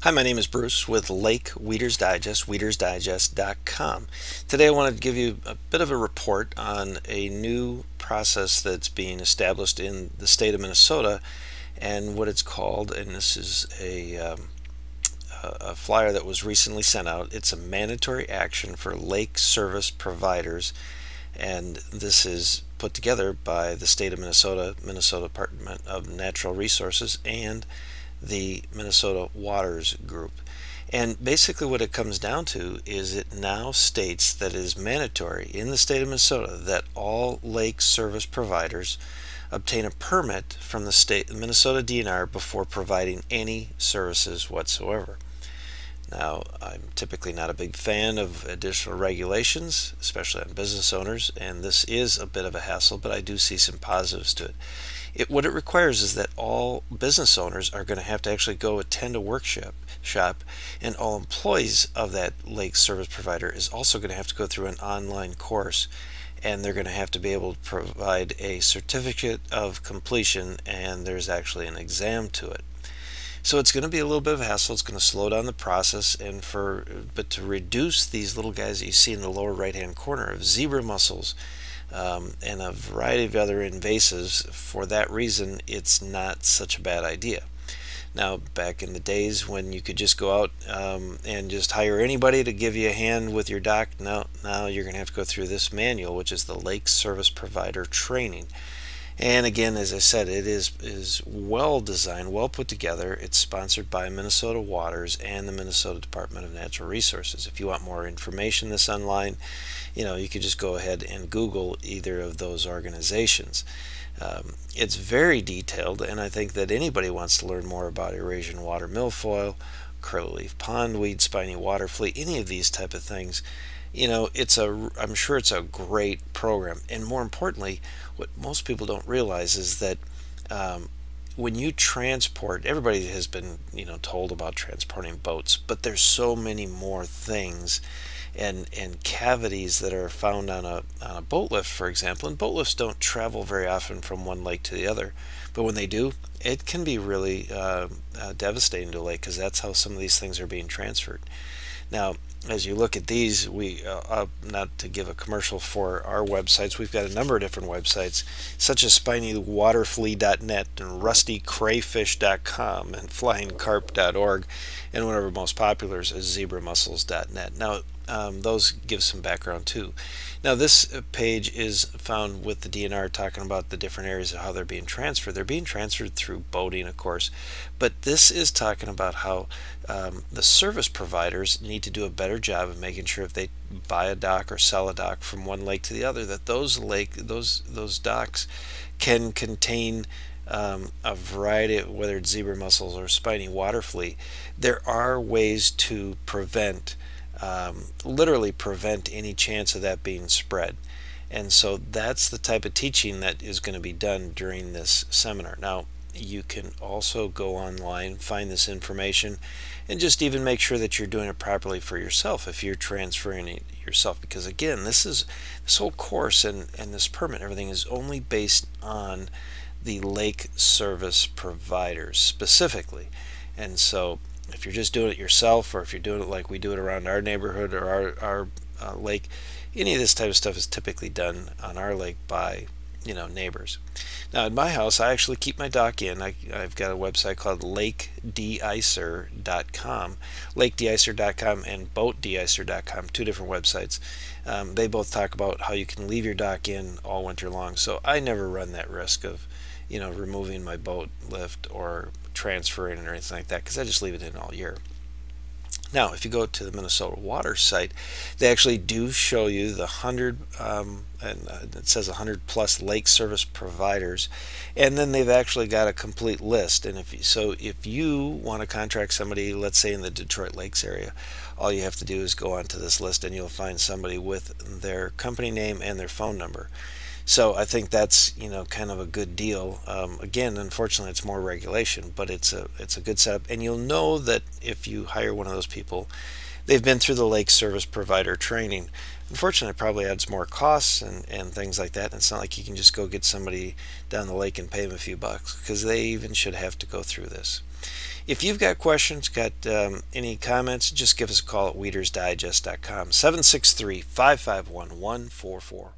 Hi, my name is Bruce with Lake Weeder's Digest, weedersdigest.com. Today I wanted to give you a bit of a report on a new process that's being established in the state of Minnesota and what it's called, and this is a flyer that was recently sent out. It's a mandatory action for lake service providers, and this is put together by the state of Minnesota, Minnesota Department of Natural Resources, and the Minnesota Waters Group. And basically what it comes down to is it now states that it is mandatory in the state of Minnesota that all lake service providers obtain a permit from the Minnesota DNR before providing any services whatsoever. Now, I'm typically not a big fan of additional regulations, especially on business owners, and this is a bit of a hassle, but I do see some positives to it. What it requires is that all business owners are going to have to actually go attend a workshop, and all employees of that lake service provider is also going to have to go through an online course, and they're going to have to be able to provide a certificate of completion, and there's actually an exam to it. So it's going to be a little bit of a hassle. It's going to slow down the process, but to reduce these little guys that you see in the lower right hand corner of zebra mussels and a variety of other invasives, for that reason it's not such a bad idea. Now, back in the days when you could just go out and just hire anybody to give you a hand with your dock, now you're going to have to go through this manual, which is the Lake Service Provider Training. And again, as I said, it is well designed, well put together. It's sponsored by Minnesota Waters and the Minnesota Department of Natural Resources. If you want more information this online, you could just go ahead and Google either of those organizations. It's very detailed, and I think that anybody wants to learn more about Eurasian water milfoil, curly-leaf pondweed, spiny water flea, any of these type of things, I'm sure it's a great program. And more importantly, what most people don't realize is that when you transport, everybody has been told about transporting boats, but there's so many more things and cavities that are found on a boat lift, for example. And boat lifts don't travel very often from one lake to the other, but when they do, it can be really devastating to a lake, because that's how some of these things are being transferred. Now, as you look at these, not to give a commercial for our websites, we've got a number of different websites, such as spinywaterflea.net and rustycrayfish.com and flyingcarp.org, and one of our most popular is zebramussels.net. Now, those give some background too. Now, this page is found with the DNR talking about the different areas of how they're being transferred. They're being transferred through boating, of course, but this is talking about how the service providers need to do a better job of making sure if they buy a dock or sell a dock from one lake to the other, that those docks can contain a variety of, whether it's zebra mussels or spiny water flea. There are ways to literally prevent any chance of that being spread. And so that's the type of teaching that is going to be done during this seminar. Now, you can also go online, find this information, and just even make sure that you're doing it properly for yourself if you're transferring it yourself. Because again, this whole course and this permit, everything is only based on the lake service providers specifically. And so if you're just doing it yourself, or if you're doing it like we do it around our neighborhood or our lake, any of this type of stuff is typically done on our lake by neighbors. Now, in my house, I actually keep my dock in. I've got a website called lakedeicer.com, lakedeicer.com and boatdeicer.com, two different websites. They both talk about how you can leave your dock in all winter long, so I never run that risk of removing my boat lift or transferring it or anything like that, because I just leave it in all year. Now, if you go to the Minnesota Water site, they actually do show you the 100, it says 100 plus lake service providers, and then they've actually got a complete list. And if you want to contract somebody, let's say in the Detroit Lakes area, all you have to do is go onto this list, and you'll find somebody with their company name and their phone number. So I think that's kind of a good deal. Again, unfortunately, it's more regulation, but it's a good setup, and you'll know that if you hire one of those people, they've been through the lake service provider training. Unfortunately, it probably adds more costs and things like that. And it's not like you can just go get somebody down the lake and pay them a few bucks, because they even should have to go through this. If you've got questions, got any comments, just give us a call at weedersdigest.com, 763-551-144.